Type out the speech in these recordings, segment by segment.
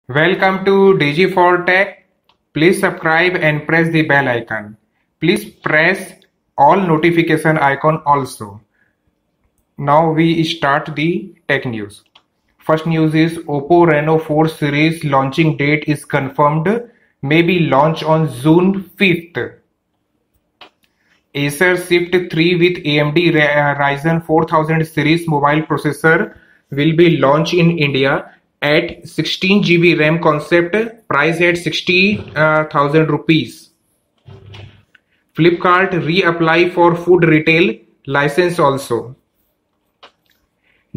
Welcome to Digi4Tech. Please subscribe and press the bell icon. Please press all notification icon also. Now we start the tech news. First news is Oppo Reno 4 series launching date is confirmed, may be launched on June 5th. Acer Shift 3 with AMD Ryzen 4000 series mobile processor will be launched in India at 16 GB RAM concept, price at 60,000 rupees. Flipkart reapply for food retail license also.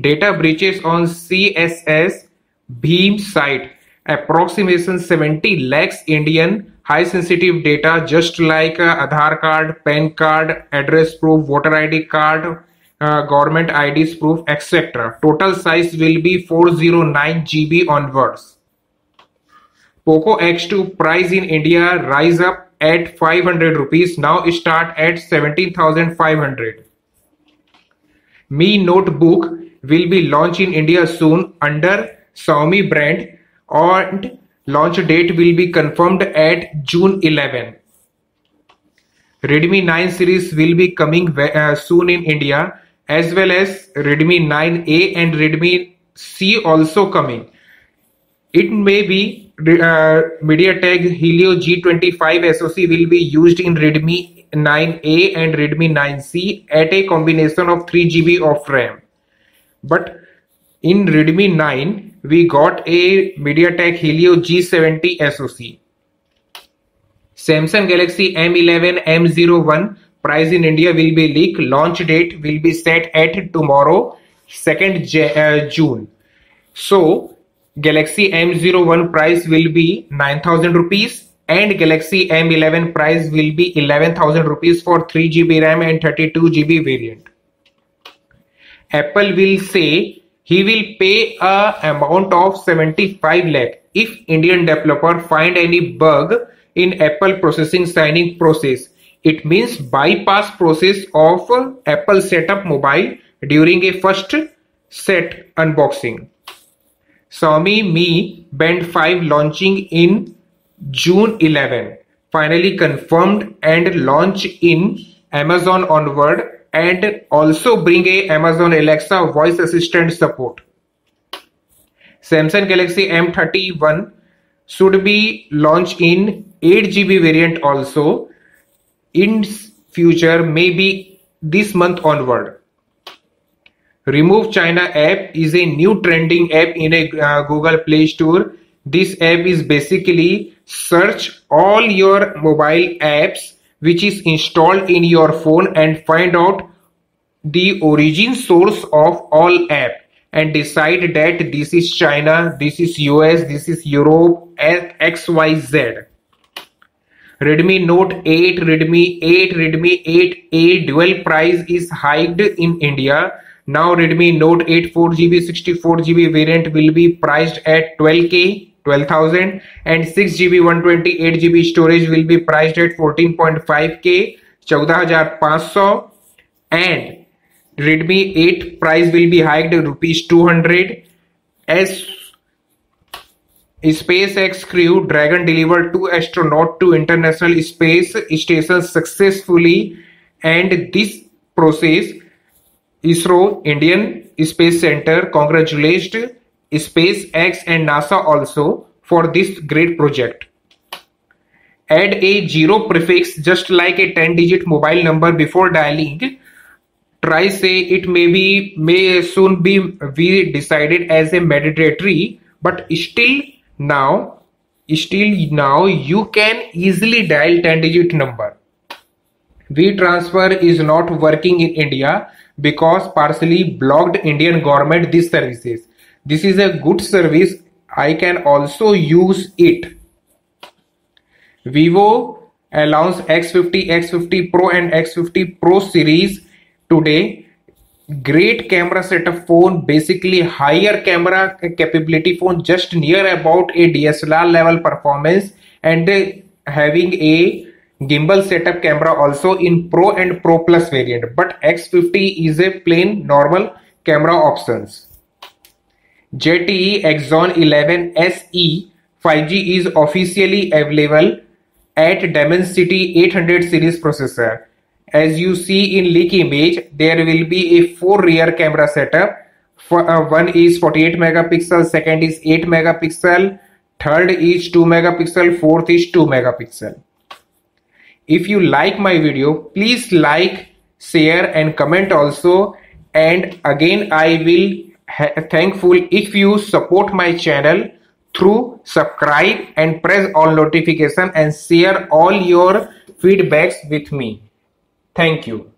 Data breaches on CSS Bheem site. Approximation 70 lakhs Indian high sensitive data just like Aadhaar card, PAN card, address proof, voter ID card, government IDs proof, etc. Total size will be 409 GB onwards. Poco X2 price in India rise up at 500 rupees, now start at 17,500. Mi Notebook will be launched in India soon under Xiaomi brand and launch date will be confirmed at June 11. Redmi 9 series will be coming soon in India, as well as Redmi 9A and Redmi C also coming. It may be MediaTek Helio G25 SoC will be used in Redmi 9A and Redmi 9C at a combination of 3 GB of RAM. But in Redmi 9, we got a MediaTek Helio G70 SoC. Samsung Galaxy M11 M01 price in India will be leaked. Launch date will be set at tomorrow, 2nd June. So, Galaxy M01 price will be 9,000 rupees and Galaxy M11 price will be 11,000 rupees for 3 GB RAM and 32 GB variant. Apple will say he will pay a amount of 75 lakh if Indian developer find any bug in Apple processing signing process. It means bypass process of Apple setup mobile during a first set unboxing. Xiaomi Mi Band 5 launching in June 11. Finally confirmed and launch in Amazon onward and also bring a Amazon Alexa voice assistant support. Samsung Galaxy M31 should be launched in 8 GB variant also in future, maybe this month onward. Remove China app is a new trending app in a Google Play Store. This app is basically search all your mobile apps which is installed in your phone and find out the origin source of all app and decide that this is China, this is US, this is Europe and XYZ. Redmi Note 8, Redmi 8, Redmi 8A dual price is hiked in India. Now Redmi Note 8 4GB 64GB variant will be priced at 12K 12,000 and 6GB 128GB storage will be priced at 14.5K 14,500 and Redmi 8 price will be hiked rupees 200 as SpaceX crew Dragon delivered 2 astronauts to International Space Station successfully, and this process ISRO Indian Space Center congratulates SpaceX and NASA also for this great project. Add a 0 prefix just like a 10-digit mobile number before dialing. Try say it may soon be decided as a mandatory, but still now you can easily dial 10-digit number. WeTransfer is not working in India because partially blocked Indian government these services. This is a good service. I can also use it. Vivo announced X50, X50 Pro and X50 Pro series today. Great camera setup phone, basically higher camera capability phone, just near about a DSLR level performance and having a gimbal setup camera also in Pro and Pro Plus variant, but X50 is a plain normal camera options. ZTE Exxon 11 SE 5G is officially available at Dimensity 800 series processor. As you see in leak image, there will be a 4 rear camera setup. One is 48 megapixel, second is 8 megapixel, third is 2 megapixel, fourth is 2 megapixel. If you like my video, please like, share and comment also. And again, I will thankful if you support my channel through subscribe and press all notification and share all your feedbacks with me. Thank you.